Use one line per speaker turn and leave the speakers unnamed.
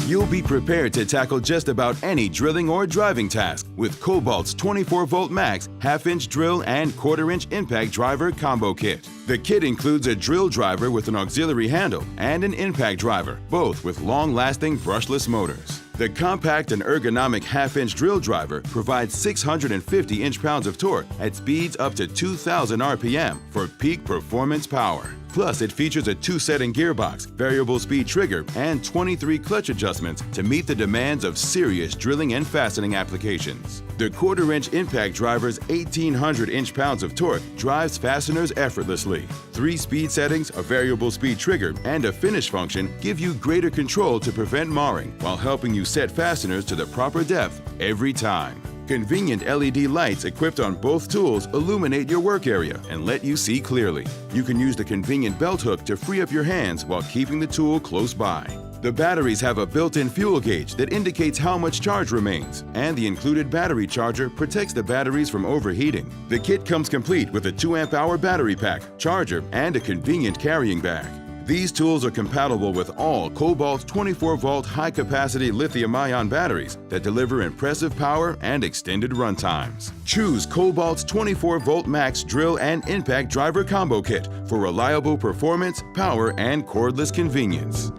You'll be prepared to tackle just about any drilling or driving task with Kobalt's 24-volt max half-inch drill and quarter-inch impact driver combo kit. The kit includes a drill driver with an auxiliary handle and an impact driver, both with long-lasting brushless motors. The compact and ergonomic half-inch drill driver provides 650 inch-pounds of torque at speeds up to 2,000 RPM for peak performance power. Plus, it features a 2-setting gearbox, variable speed trigger, and 23 clutch adjustments to meet the demands of serious drilling and fastening applications. The quarter-inch impact driver's 1,800 inch-pounds of torque drives fasteners effortlessly. 3 speed settings, a variable speed trigger, and a finish function give you greater control to prevent marring while helping you set fasteners to the proper depth every time. Convenient LED lights equipped on both tools illuminate your work area and let you see clearly. You can use the convenient belt hook to free up your hands while keeping the tool close by. The batteries have a built-in fuel gauge that indicates how much charge remains, and the included battery charger protects the batteries from overheating. The kit comes complete with a 2 amp-hour battery pack, charger, and a convenient carrying bag. These tools are compatible with all Kobalt 24-volt high-capacity lithium-ion batteries that deliver impressive power and extended run times. Choose Kobalt's 24-volt max drill and impact driver combo kit for reliable performance, power, and cordless convenience.